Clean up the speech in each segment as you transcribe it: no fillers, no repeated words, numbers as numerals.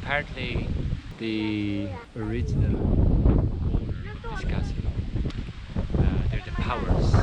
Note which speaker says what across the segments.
Speaker 1: partly the original owner of this castle. They're the Powers.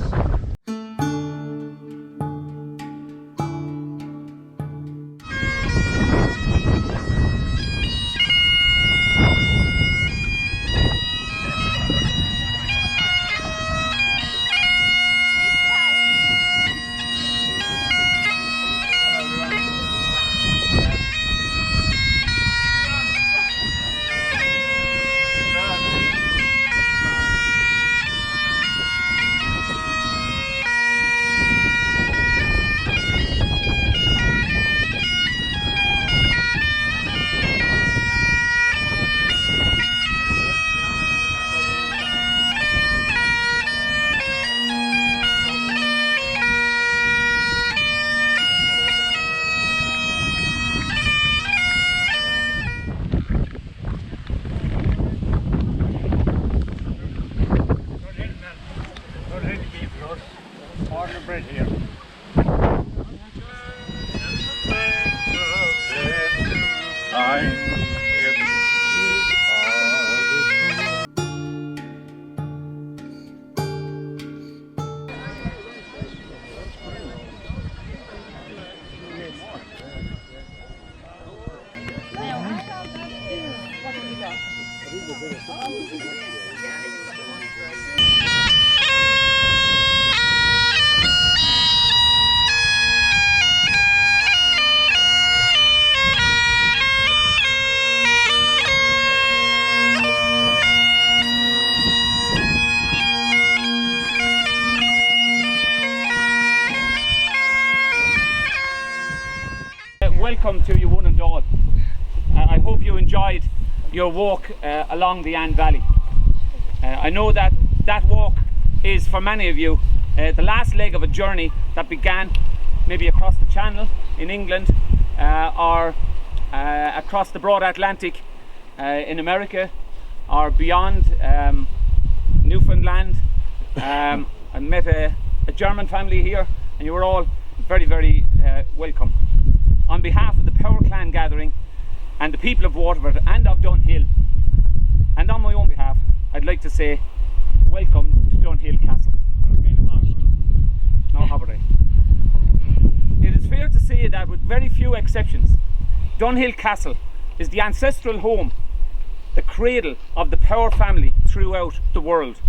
Speaker 2: Welcome to you one and all. I hope you enjoyed your walk along the Anne Valley. I know that walk is for many of you the last leg of a journey that began maybe across the Channel in England or across the broad Atlantic in America or beyond Newfoundland. I met a German family here and you were all very, very welcome. On behalf of the Poer clan gathering and the people of Waterford and of Dunhill, and on my own behalf, I'd like to say welcome to Dunhill Castle. No holiday. It is fair to say that with very few exceptions, Dunhill Castle is the ancestral home, the cradle of the Poer family throughout the world.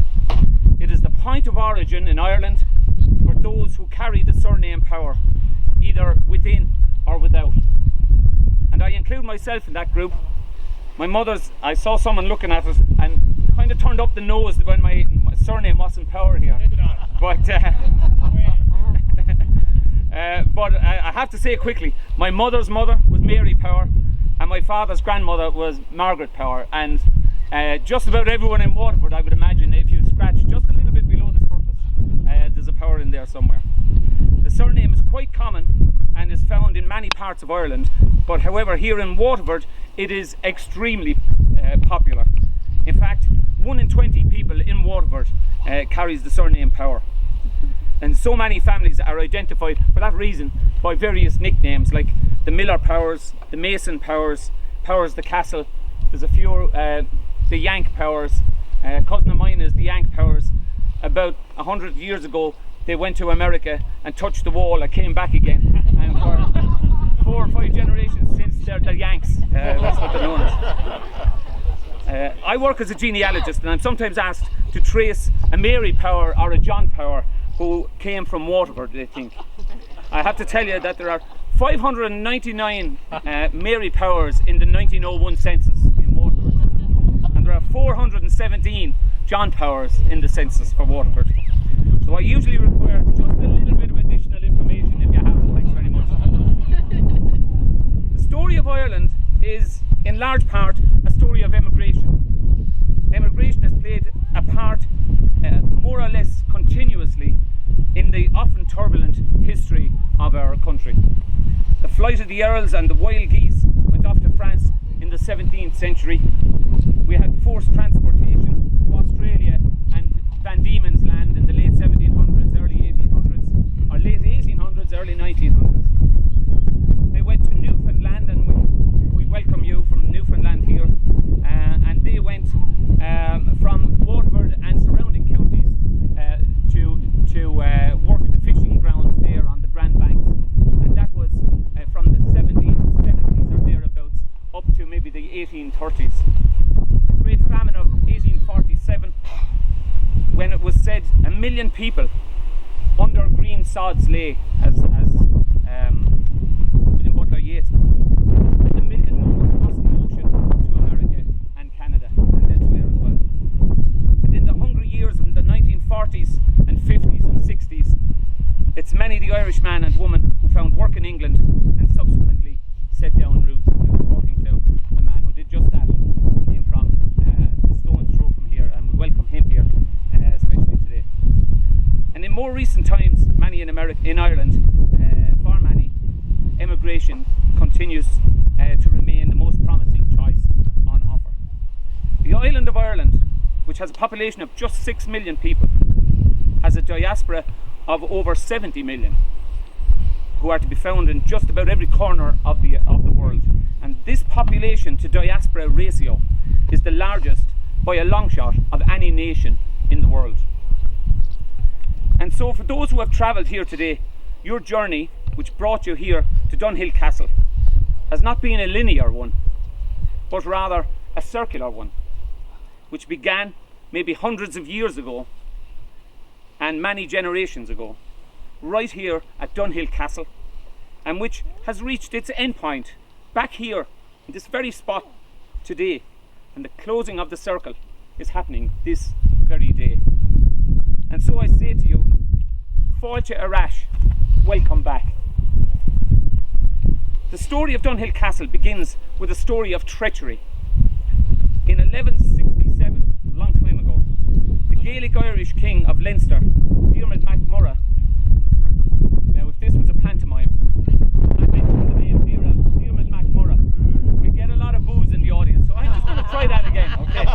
Speaker 2: It is the point of origin in Ireland for those who carry the surname Poer, either within or without. And I include myself in that group. My mother's, I saw someone looking at it and kind of turned up the nose when my surname wasn't Poer here. But I have to say quickly, my mother's mother was Mary Poer and my father's grandmother was Margaret Poer, and just about everyone in Waterford, I would imagine, if you scratch just a little bit below the surface, there's a Poer in there somewhere. The surname is quite common and is found in many parts of Ireland, but however here in Waterford it is extremely popular. In fact, 1 in 20 people in Waterford carries the surname Poer, and so many families are identified for that reason by various nicknames like the Miller Powers, the Mason Powers, Powers the Castle. There's a few, the Yank Powers. Cousin of mine is the Yank Powers. About 100 years ago they went to America and touched the wall and came back again, and for 4 or 5 generations since they're the Yanks. That's what they're known as. I work as a genealogist and I'm sometimes asked to trace a Mary Poer or a John Poer who came from Waterford, they think. I have to tell you that there are 599 Mary Powers in the 1901 census in Waterford, and there are 417 John Powers in the census for Waterford. So I usually require just a little bit of additional information if you have it. Thanks very much. The story of Ireland is in large part a story of emigration. Emigration has played a part more or less continuously in the often turbulent history of our country. The flight of the Earls and the wild geese went off to France in the 17th century. We had forced transportation to Australia and Van Diemen's Land in the late 1700s, early 1800s, or late 1800s, early 1900s. They went to Newfoundland, and we welcome you from Newfoundland. 1830s. The Great Famine of 1847, when it was said 1 million people under green sods lay, as William Butler Yeats put it, and 1 million more crossed the ocean to America and Canada and elsewhere as well. And in the hungry years of the 1940s and 50s and 60s, it's many the Irishman and woman who found work in England and subsequently set down roots. I was talking to a man who did just that, came from a stone's throw from here, and we welcome him here, especially today. And in more recent times, many in Ireland, for many, emigration continues to remain the most promising choice on offer. The island of Ireland, which has a population of just 6 million people, has a diaspora of over 70 million, who are to be found in just about every corner of the world. And this population to diaspora ratio is the largest by a long shot of any nation in the world. And so for those who have travelled here today, your journey, which brought you here to Dunhill Castle, has not been a linear one, but rather a circular one, which began maybe hundreds of years ago and many generations ago, right here at Dunhill Castle, and which has reached its endpoint back here in this very spot today. And the closing of the circle is happening this very day. And so I say to you, Fáilte Arash, welcome back. The story of Dunhill Castle begins with a story of treachery. In 1167, a long time ago, the Gaelic Irish King of Leinster, Dermot MacMurrough. Now, if this was a pantomime, I mentioned the name Dermot MacMurrough, we get a lot of boos in the audience, so I'm just going to try that again, okay?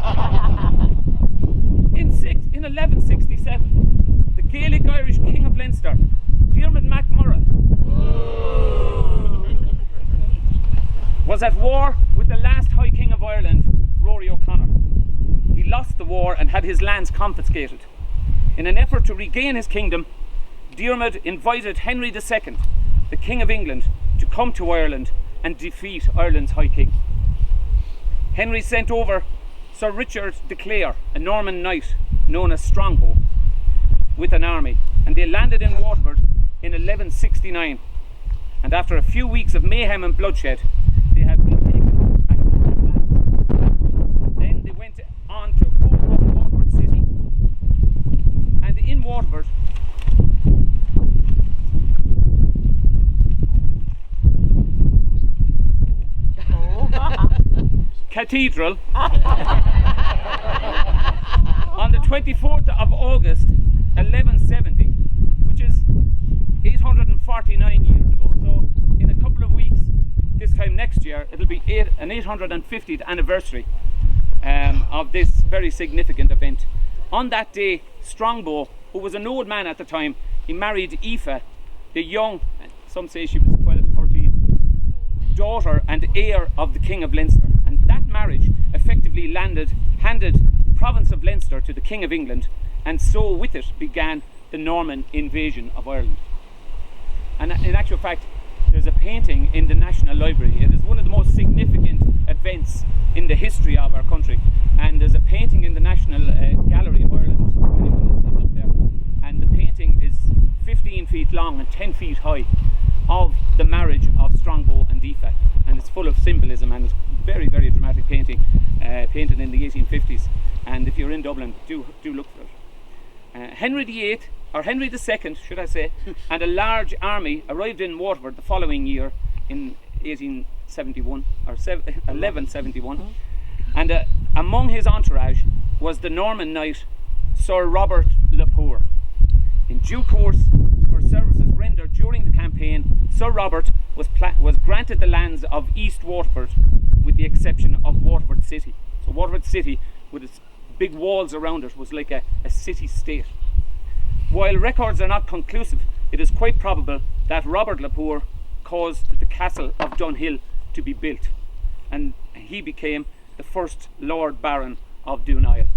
Speaker 2: In 1167, the Gaelic Irish King of Leinster, Dermot MacMurrough, was at war with the last High King of Ireland, Rory O'Connor. He lost the war and had his lands confiscated. In an effort to regain his kingdom, Dermot invited Henry II, the King of England, to come to Ireland and defeat Ireland's High King. Henry sent over Sir Richard de Clare, a Norman knight known as Strongbow, with an army, and they landed in Waterford in 1169. And after a few weeks of mayhem and bloodshed, they had been taken back to their lands. Then they went on to Waterford City, and in Waterford, Cathedral, on the 24th of August 1170, which is 849 years ago. So in a couple of weeks, this time next year, it'll be an 850th anniversary of this very significant event. On that day, Strongbow, who was an old man at the time, he married Aoife, the young, some say she was 12, 13, daughter and heir of the King of Leinster. And that marriage effectively handed the province of Leinster to the King of England, and so with it began the Norman invasion of Ireland. And in actual fact, there's a painting in the National Library. It is one of the most significant events in the history of our country. And there's a painting in the National Gallery of Ireland, if anyone is up there. And the painting is 15 feet long and 10 feet high of the marriage of Strongbow and Aoife. And it's full of symbolism, and it's very, very dramatic painting, painted in the 1850s. And if you're in Dublin, do look for it. Henry II, should I say, and a large army arrived in Waterford the following year in 1871 or 1171, and among his entourage was the Norman knight Sir Robert le Poer. In due course, for services rendered during the campaign, Sir Robert was granted the lands of East Waterford, with the exception of Waterford City. So Waterford City, with its big walls around it, was like a city-state. While records are not conclusive, it is quite probable that Robert le Poer caused the castle of Dunhill to be built, and he became the first Lord Baron of Dunhill.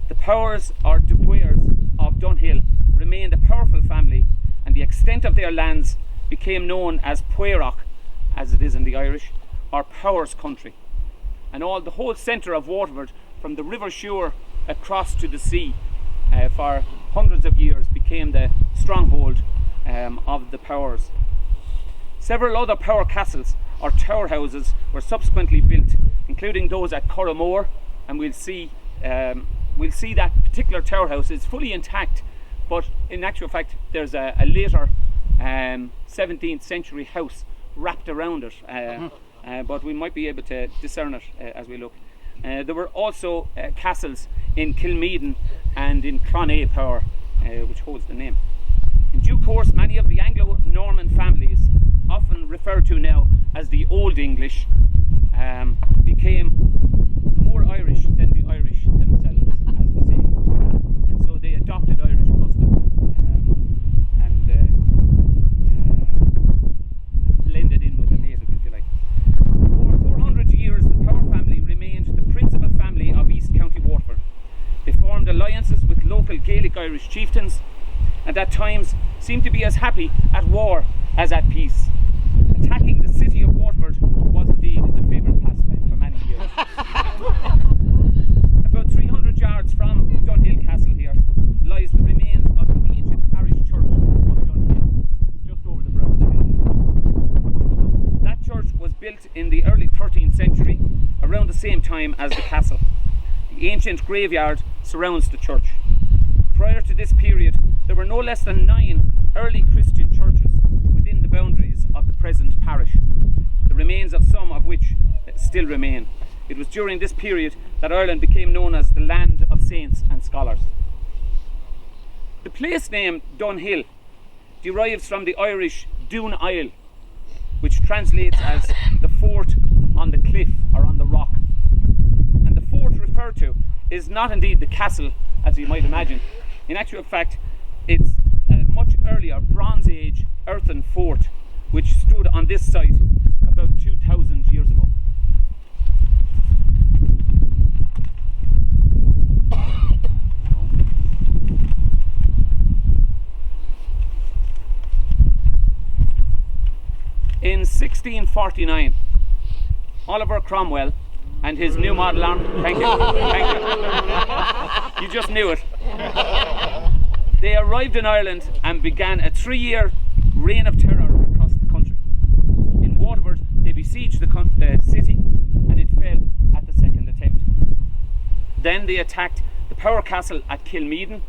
Speaker 2: The Powers or Poers of Dunhill remained a powerful family, and the extent of their lands became known as Poerach, as it is in the Irish, or Powers country, and the whole centre of Waterford, from the River Suir across to the sea, for hundreds of years became the stronghold of the Powers. Several other Power castles or tower houses were subsequently built, including those at Tramore, and we'll see that particular tower house is fully intact, but in actual fact there's a later 17th century house wrapped around it, but we might be able to discern it as we look. There were also castles in Kilmeaden and in Clonea Power, which holds the name. In due course, many of the Anglo-Norman families, often referred to now as the Old English, became more Irish than the Irish themselves, as the saying goes. And so they adopted Irish custom and blended in with the native, if you like. For over 400 years, the Power family remained the principal family of East County Waterford. They formed alliances with local Gaelic Irish chieftains, and at times seemed to be as happy at war as at peace. Attacking the city of Waterford was indeed a favourite pastime for many years. About 300 yards from Dunhill Castle here lies the remains of the ancient parish church of Dunhill, just over the brow of the hill. That church was built in the early 13th century, around the same time as the castle. The ancient graveyard surrounds the church. Prior to this period, there were no less than 9 early Christian churches within the boundaries of the present parish, the remains of some of which still remain. It was during this period that Ireland became known as the land of saints and scholars. The place name Dunhill derives from the Irish Dún Isle, which translates as the fort on the cliff or on the rock. And the fort referred to is not indeed the castle, as you might imagine. In actual fact, it's a much earlier Bronze Age earthen fort which stood on this site about 2,000 years ago. In 1649, Oliver Cromwell and his new model army, thank you, you just knew it. They arrived in Ireland and began a 3-year reign of terror across the country. In Waterford, they besieged the city, and it fell at the second attempt. Then they attacked the Power Castle at Kilmeaden,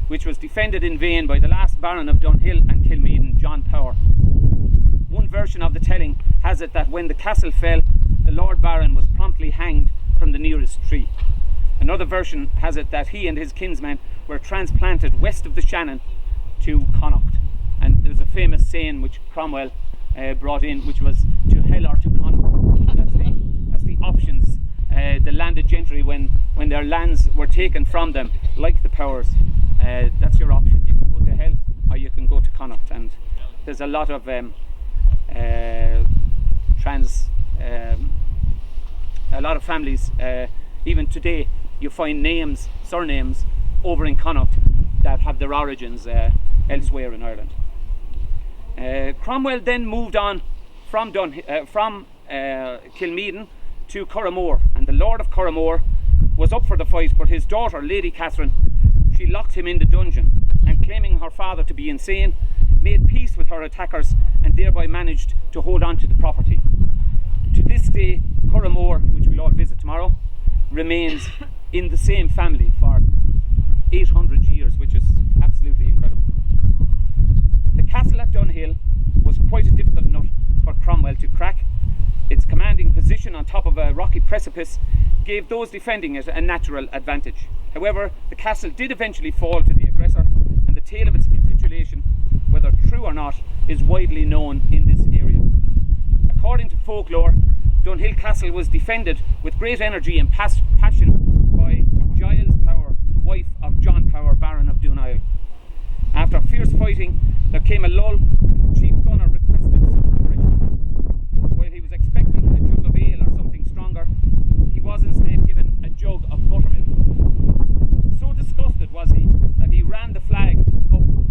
Speaker 2: which was defended in vain by the last Baron of Dunhill and Kilmeaden, John Poer. One version of the telling has it that when the castle fell, the Lord Baron was promptly hanged from the nearest tree. Another version has it that he and his kinsmen were transplanted west of the Shannon to Connacht. And there's a famous saying which Cromwell brought in, which was to hell or to Connacht. That's the options. The landed gentry, when their lands were taken from them, like the Powers, that's your option. You can go to hell or you can go to Connacht. And there's a lot of a lot of families, even today, you find surnames over in Connacht that have their origins elsewhere in Ireland. Cromwell then moved on from Kilmeaden to Tramore, and the Lord of Tramore was up for the fight, but his daughter, Lady Catherine, she locked him in the dungeon, and claiming her father to be insane, made peace with her attackers and thereby managed to hold on to the property. To this day, Tramore, which we'll all visit tomorrow, remains in the same family for 800 years, which is absolutely incredible. The castle at Dunhill was quite a difficult nut for Cromwell to crack. Its commanding position on top of a rocky precipice gave those defending it a natural advantage. However, the castle did eventually fall to the aggressor, and the tale of its capitulation, whether true or not, is widely known in this area. According to folklore, Dunhill Castle was defended with great energy and passion by Giles Power, the wife of John Power, Baron of Dunhill. After fierce fighting, there came a lull, and the chief gunner requested some refreshment. While he was expecting a jug of ale or something stronger, he was instead given a jug of buttermilk. So disgusted was he that he ran the flag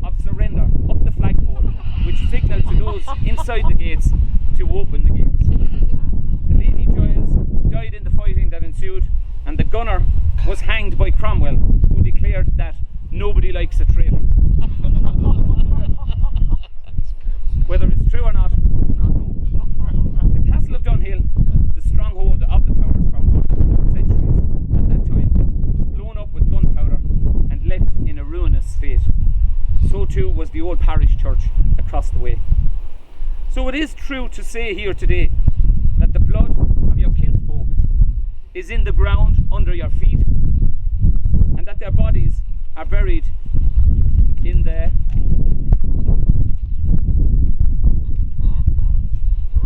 Speaker 2: of surrender up the flagpole, which signalled to those inside the gates to open the gates. declared that nobody likes a traitor. Whether it's true or not, I do not know. The castle of Dunhill, the stronghold of the Powers for more than 4 centuries at that time, was blown up with gunpowder and left in a ruinous state. So too was the old parish church across the way. So it is true to say here today that the blood of your kinsfolk is in the ground under your feet, and that their bodies are buried in the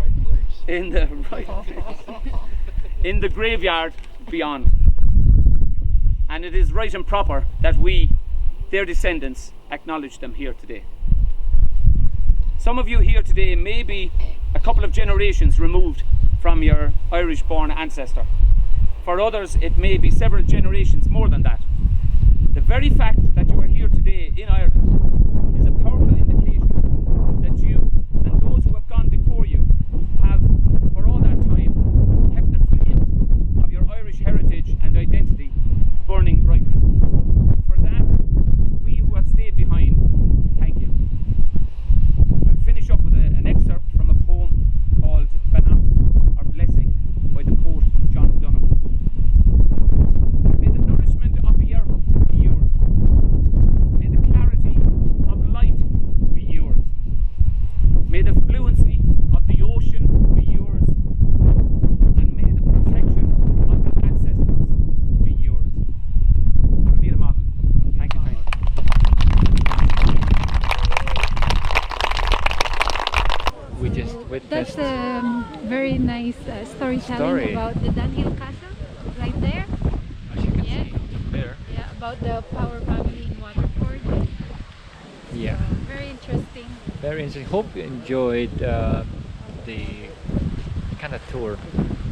Speaker 2: right place, in the graveyard beyond. And it is right and proper that we, their descendants, acknowledge them here today. Some of you here today may be a couple of generations removed from your Irish-born ancestor. For others, it may be several generations more than that. The very fact that you are here today in Ireland is a powerful indication that you and those who have gone before you have, for all that time, kept the flame of your Irish heritage and identity burning brightly. For that, we who have stayed behind, thank you. I'll finish up with an excerpt from a poem called Banach, or Blessing, by the poet John Dunhill. May the nourishment of the earth be yours. May the clarity of light be yours. May the fluency of the ocean be yours. And may the protection of the ancestors be yours. Thank you very much.
Speaker 1: We just witnessed.
Speaker 3: That's very nice storytelling about the Dunhill Castle, right there.
Speaker 1: As you can see there.
Speaker 3: Yeah, about the Power family in Waterford.
Speaker 1: Yeah.
Speaker 3: So, very interesting.
Speaker 1: Very interesting. Hope you enjoyed the kind of tour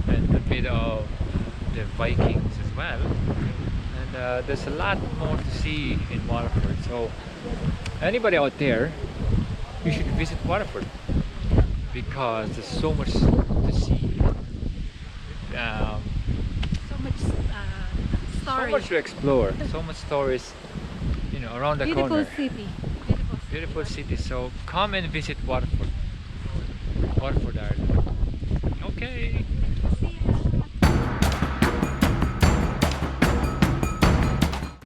Speaker 1: and a bit of the Vikings as well. And there's a lot more to see in Waterford. So anybody out there, you should visit Waterford because there's so much to see.
Speaker 3: So much
Speaker 1: So
Speaker 3: story.
Speaker 1: much to explore. So much stories, around the corner.
Speaker 3: City.
Speaker 1: Beautiful city. So come and visit Waterford, Ireland. Okay.